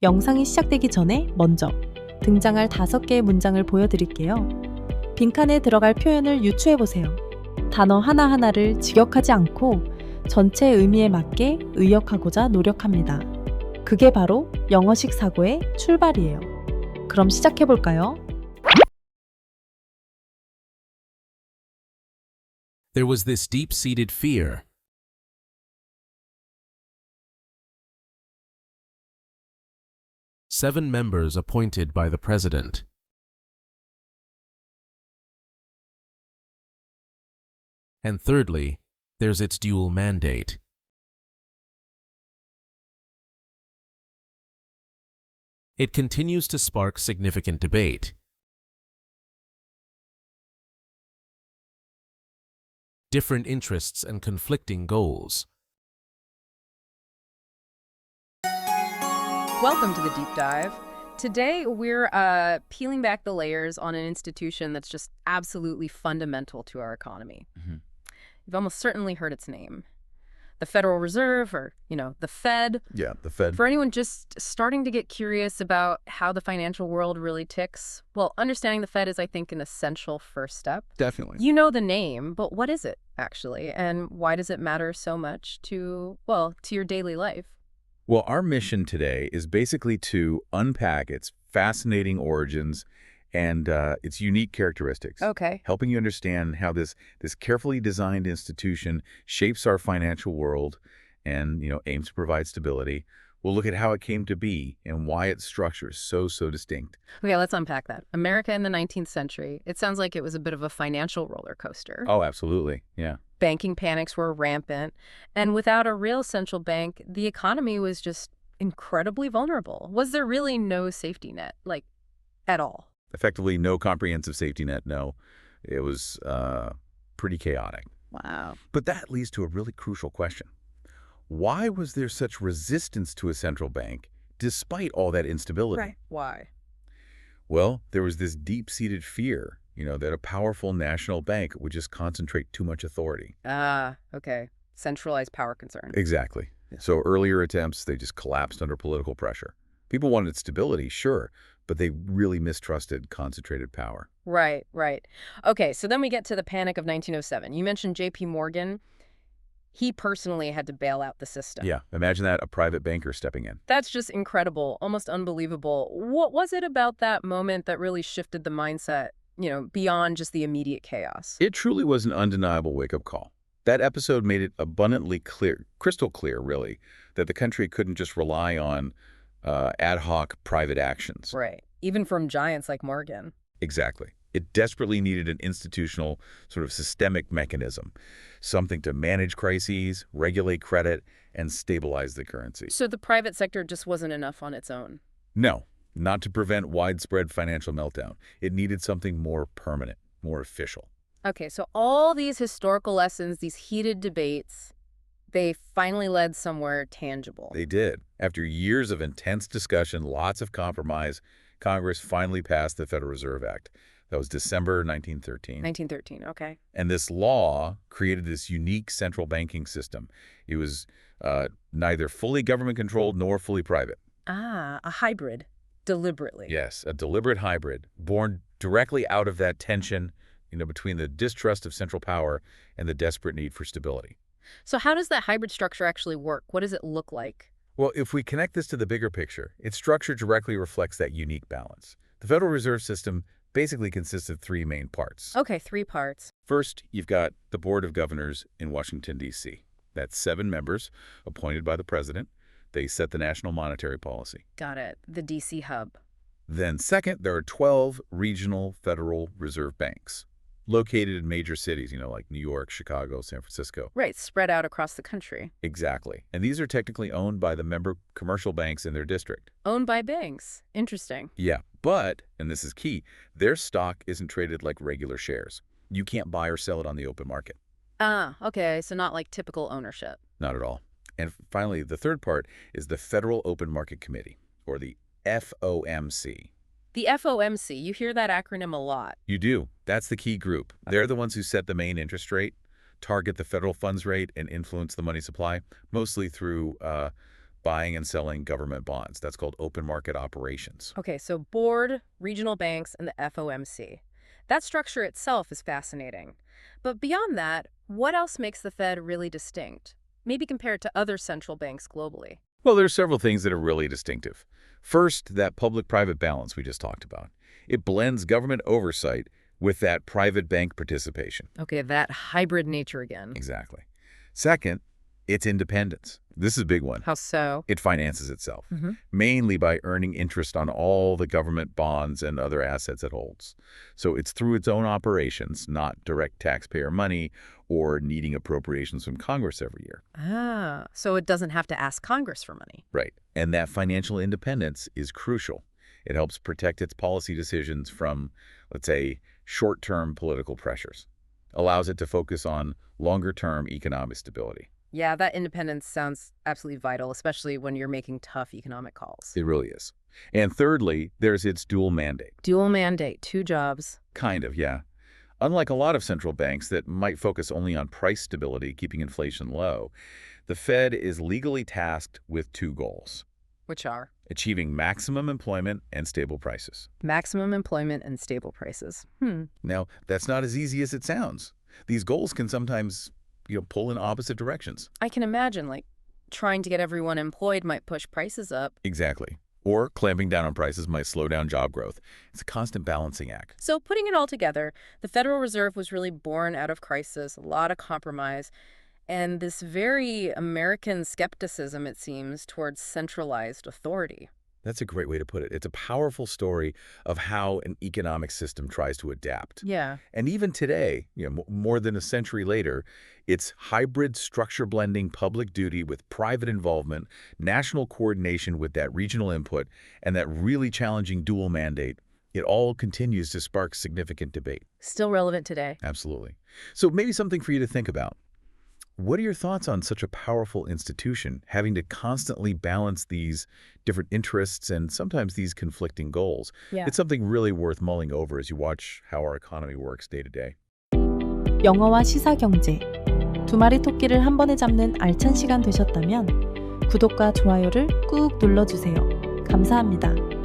영상이 시작되기 전에 먼저 등장할 5개의 문장을 보여드릴게요. 빈칸에 들어갈 표현을 유추해보세요. 단어 하나하나를 직역하지 않고 전체 의미에 맞게 의역하고자 노력합니다. 그게 바로 영어식 사고의 출발이에요. 그럼 시작해볼까요? There was this deep-seated fear. Seven members appointed by the president. And thirdly, there's its dual mandate. It continues to spark significant debate. Different interests and conflicting goals. Welcome to the Deep Dive. Today, we're peeling back the layers on an institution that's just absolutely fundamental to our economy. You've almost certainly heard its name. The Federal Reserve, or, the Fed. Yeah, the Fed. For anyone just starting to get curious about how the financial world really ticks, well, understanding the Fed is, I think, an essential first step. Definitely. You know the name, but what is it, actually? And why does it matter so much to your daily life? Well, our mission today is basically to unpack its fascinating origins and its unique characteristics. Okay. Helping you understand how this carefully designed institution shapes our financial world and, aims to provide stability. We'll look at how it came to be and why its structure is so distinct. Okay, let's unpack that. America in the 19th century. It sounds like it was a bit of a financial roller coaster. Oh, absolutely. Yeah. Banking panics were rampant. And without a real central bank, the economy was just incredibly vulnerable. Was there really no safety net, at all? Effectively, no comprehensive safety net, no. It was pretty chaotic. Wow. But that leads to a really crucial question. Why was there such resistance to a central bank despite all that instability? Right. Why? Well, there was this deep-seated fear, that a powerful national bank would just concentrate too much authority. Ah, okay. Centralized power concern. Exactly. So earlier attempts, they just collapsed under political pressure. People wanted stability, sure, but they really mistrusted concentrated power. Right. Okay, so then we get to the Panic of 1907. You mentioned J.P. Morgan. He personally had to bail out the system. Yeah, imagine that, a private banker stepping in. That's just incredible, almost unbelievable. What was it about that moment that really shifted the mindset, beyond just the immediate chaos? It truly was an undeniable wake-up call. That episode made it abundantly clear, crystal clear, really, that the country couldn't just rely on ad hoc private actions. Right. Even from giants like Morgan. Exactly. It desperately needed an institutional, sort of systemic mechanism, something to manage crises, regulate credit, and stabilize the currency. So the private sector just wasn't enough on its own? No, not to prevent widespread financial meltdown. It needed something more permanent, more official. Okay, so all these historical lessons, these heated debates, they finally led somewhere tangible. They did. After years of intense discussion, lots of compromise, Congress finally passed the Federal Reserve Act. That was December 1913. 1913, okay. And this law created this unique central banking system. It was neither fully government-controlled nor fully private. Ah, a hybrid, deliberately. Yes, a deliberate hybrid, born directly out of that tension, between the distrust of central power and the desperate need for stability. So how does that hybrid structure actually work? What does it look like? Well, if we connect this to the bigger picture, its structure directly reflects that unique balance. The Federal Reserve System basically consists of 3 main parts. Okay, 3 parts. First, you've got the Board of Governors in Washington, D.C. That's 7 members appointed by the president. They set the national monetary policy. Got it. The D.C. hub. Then second, there are 12 regional Federal Reserve banks located in major cities, like New York, Chicago, San Francisco. Right, spread out across the country. Exactly. And these are technically owned by the member commercial banks in their district. Owned by banks. Interesting. Yeah, but, and this is key, their stock isn't traded like regular shares. You can't buy or sell it on the open market. Ah, okay, so not like typical ownership. Not at all. And finally, the third part is the Federal Open Market Committee, or the FOMC. The FOMC, you hear that acronym a lot. You do. That's the key group. They're the ones who set the main interest rate, target the federal funds rate, and influence the money supply, mostly through buying and selling government bonds. That's called open market operations. Okay, so board, regional banks, and the FOMC. That structure itself is fascinating. But beyond that, what else makes the Fed really distinct? Maybe compared to other central banks globally. Well, there's several things that are really distinctive. First, that public-private balance we just talked about. It blends government oversight with that private bank participation. Okay, that hybrid nature again. Exactly. Second, its independence. This is a big one. How so? It finances itself, mainly by earning interest on all the government bonds and other assets it holds. So it's through its own operations, not direct taxpayer money or needing appropriations from Congress every year. Ah, so it doesn't have to ask Congress for money. Right. And that financial independence is crucial. It helps protect its policy decisions from, let's say, short-term political pressures. Allows it to focus on longer-term economic stability. Yeah, that independence sounds absolutely vital, especially when you're making tough economic calls. It really is. And thirdly, there's its dual mandate. Dual mandate, 2 jobs. Kind of, yeah. Unlike a lot of central banks that might focus only on price stability, keeping inflation low, the Fed is legally tasked with 2 goals. Which are? Achieving maximum employment and stable prices. Maximum employment and stable prices. Now, that's not as easy as it sounds. These goals can sometimes, pull in opposite directions. I can imagine, like, trying to get everyone employed might push prices up. Exactly. Or clamping down on prices might slow down job growth. It's a constant balancing act. So putting it all together, the Federal Reserve was really born out of crisis, a lot of compromise, and this very American skepticism, it seems, towards centralized authority. That's a great way to put it. It's a powerful story of how an economic system tries to adapt. Yeah. And even today, more than a century later, it's hybrid structure blending public duty with private involvement, national coordination with that regional input, and that really challenging dual mandate. It all continues to spark significant debate. Still relevant today. Absolutely. So maybe something for you to think about. What are your thoughts on such a powerful institution having to constantly balance these different interests and sometimes these conflicting goals? Yeah. It's something really worth mulling over as you watch how our economy works day to day. 영어와 시사 경제 두 마리 토끼를 한 번에 잡는 알찬 시간 되셨다면 구독과 좋아요를 꾹 눌러주세요. 감사합니다.